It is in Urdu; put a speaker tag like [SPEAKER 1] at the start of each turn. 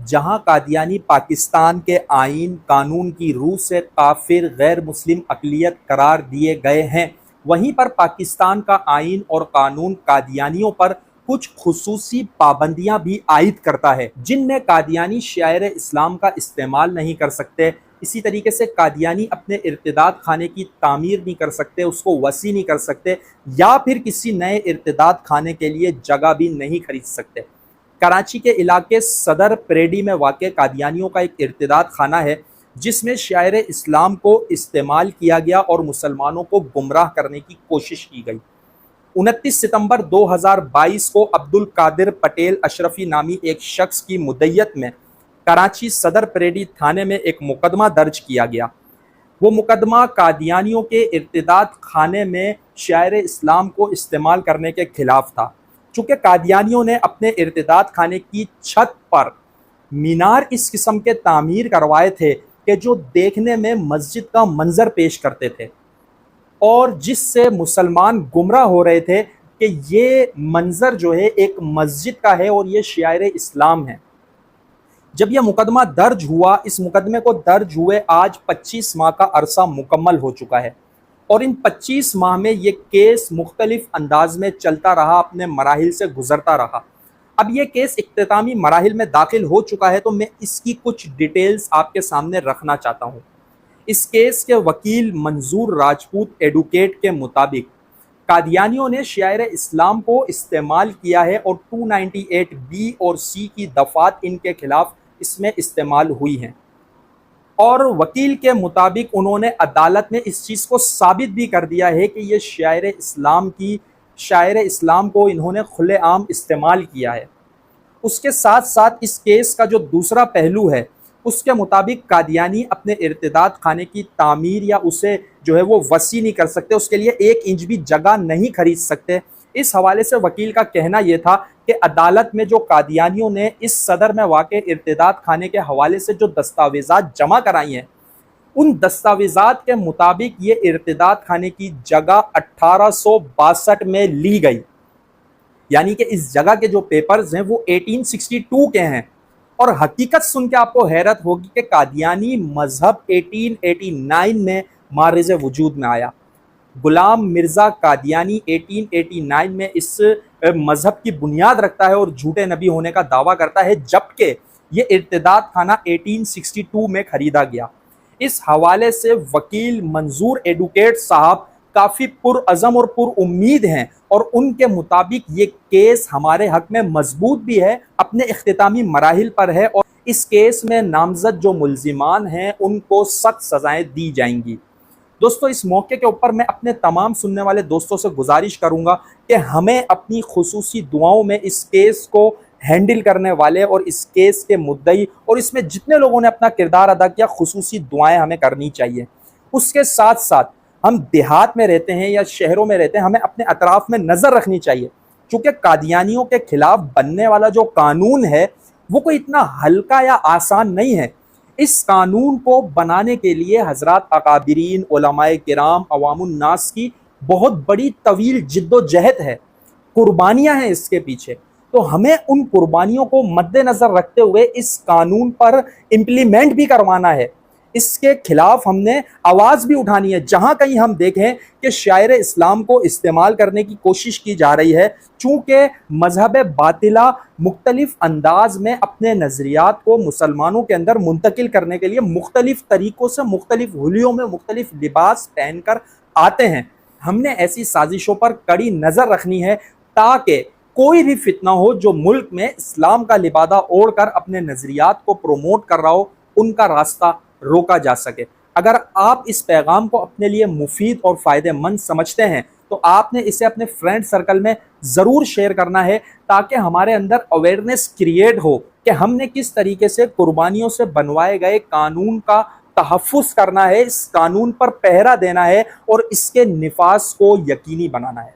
[SPEAKER 1] جہاں قادیانی پاکستان کے آئین قانون کی روح سے کافر غیر مسلم اقلیت قرار دیے گئے ہیں، وہیں پر پاکستان کا آئین اور قانون قادیانیوں پر کچھ خصوصی پابندیاں بھی عائد کرتا ہے، جن میں قادیانی شعائر اسلام کا استعمال نہیں کر سکتے۔ اسی طریقے سے قادیانی اپنے ارتداد خانے کی تعمیر نہیں کر سکتے، اس کو وسیع نہیں کر سکتے، یا پھر کسی نئے ارتداد خانے کے لیے جگہ بھی نہیں خرید سکتے۔ کراچی کے علاقے صدر پریڈی میں واقع قادیانیوں کا ایک ارتداد خانہ ہے، جس میں شعائر اسلام کو استعمال کیا گیا اور مسلمانوں کو گمراہ کرنے کی کوشش کی گئی۔ 29 ستمبر 2022 کو عبد القادر پٹیل اشرفی نامی ایک شخص کی مدعیت میں کراچی صدر پریڈی تھانے میں ایک مقدمہ درج کیا گیا۔ وہ مقدمہ قادیانیوں کے ارتداد خانے میں شعائر اسلام کو استعمال کرنے کے خلاف تھا۔ چونکہ قادیانیوں نے اپنے ارتداد خانے کی چھت پر مینار اس قسم کے تعمیر کروائے تھے کہ جو دیکھنے میں مسجد کا منظر پیش کرتے تھے، اور جس سے مسلمان گمراہ ہو رہے تھے کہ یہ منظر جو ہے ایک مسجد کا ہے اور یہ شعائر اسلام ہے۔ جب یہ مقدمہ درج ہوا، اس مقدمے کو درج ہوئے آج 25 ماہ کا عرصہ مکمل ہو چکا ہے، اور ان 25 ماہ میں یہ کیس مختلف انداز میں چلتا رہا، اپنے مراحل سے گزرتا رہا۔ اب یہ کیس اختتامی مراحل میں داخل ہو چکا ہے، تو میں اس کی کچھ ڈیٹیلز آپ کے سامنے رکھنا چاہتا ہوں۔ اس کیس کے وکیل منظور راجپوت ایڈوکیٹ کے مطابق قادیانیوں نے شعائر اسلام کو استعمال کیا ہے، اور 298 بی اور سی کی دفعات ان کے خلاف اس میں استعمال ہوئی ہیں، اور وکیل کے مطابق انہوں نے عدالت میں اس چیز کو ثابت بھی کر دیا ہے کہ یہ شاعر اسلام کو انہوں نے کھلے عام استعمال کیا ہے۔ اس کے ساتھ ساتھ اس کیس کا جو دوسرا پہلو ہے، اس کے مطابق قادیانی اپنے ارتداد خانے کی تعمیر یا اسے جو ہے وہ وسیع نہیں کر سکتے، اس کے لیے 1 انچ بھی جگہ نہیں خرید سکتے۔ اس حوالے سے وکیل کا کہنا یہ تھا کہ عدالت میں جو قادیانیوں نے اس صدر میں واقع ارتداد خانے کے حوالے سے جو دستاویزات جمع کرائی ہیں، ان دستاویزات کے مطابق یہ ارتداد خانے کی جگہ 1862 میں لی گئی، یعنی کہ اس جگہ کے جو پیپرز ہیں وہ 1862 کے ہیں۔ اور حقیقت سن کے آپ کو حیرت ہوگی کہ قادیانی مذہب 1889 میں معرض وجود میں آیا۔ غلام مرزا قادیانی 1889 میں اس مذہب کی بنیاد رکھتا ہے اور جھوٹے نبی ہونے کا دعویٰ کرتا ہے، جبکہ یہ ارتداد خانہ 1862 میں خریدا گیا۔ اس حوالے سے وکیل منظور ایڈوکیٹ صاحب کافی پرعزم اور پر امید ہیں، اور ان کے مطابق یہ کیس ہمارے حق میں مضبوط بھی ہے، اپنے اختتامی مراحل پر ہے، اور اس کیس میں نامزد جو ملزمان ہیں ان کو سخت سزائیں دی جائیں گی۔ دوستو، اس موقع کے اوپر میں اپنے تمام سننے والے دوستوں سے گزارش کروں گا کہ ہمیں اپنی خصوصی دعاؤں میں اس کیس کو ہینڈل کرنے والے اور اس کیس کے مدعی اور اس میں جتنے لوگوں نے اپنا کردار ادا کیا، خصوصی دعائیں ہمیں کرنی چاہیے۔ اس کے ساتھ ساتھ ہم دیہات میں رہتے ہیں یا شہروں میں رہتے ہیں، ہمیں اپنے اطراف میں نظر رکھنی چاہیے، چونکہ قادیانیوں کے خلاف بننے والا جو قانون ہے وہ کوئی اتنا ہلکا یا آسان نہیں ہے۔ اس قانون کو بنانے کے لیے حضرات اکابرین، علماء کرام، عوام الناس کی بہت بڑی طویل جد و جہد ہے، قربانیاں ہیں اس کے پیچھے۔ تو ہمیں ان قربانیوں کو مد نظر رکھتے ہوئے اس قانون پر امپلیمنٹ بھی کروانا ہے، اس کے خلاف ہم نے آواز بھی اٹھانی ہے۔ جہاں کہیں ہم دیکھیں کہ شاعر اسلام کو استعمال کرنے کی کوشش کی جا رہی ہے، چونکہ مذہب باطلہ مختلف انداز میں اپنے نظریات کو مسلمانوں کے اندر منتقل کرنے کے لیے مختلف طریقوں سے، مختلف حلیوں میں، مختلف لباس پہن کر آتے ہیں، ہم نے ایسی سازشوں پر کڑی نظر رکھنی ہے تاکہ کوئی بھی فتنہ ہو جو ملک میں اسلام کا لبادہ اوڑھ کر اپنے نظریات کو پروموٹ کر رہا ہو، ان کا راستہ روکا جا سکے۔ اگر آپ اس پیغام کو اپنے لیے مفید اور فائدہ مند سمجھتے ہیں تو آپ نے اسے اپنے فرینڈ سرکل میں ضرور شیئر کرنا ہے، تاکہ ہمارے اندر اویئرنیس کریٹ ہو کہ ہم نے کس طریقے سے قربانیوں سے بنوائے گئے قانون کا تحفظ کرنا ہے، اس قانون پر پہرا دینا ہے اور اس کے نفاذ کو یقینی بنانا ہے۔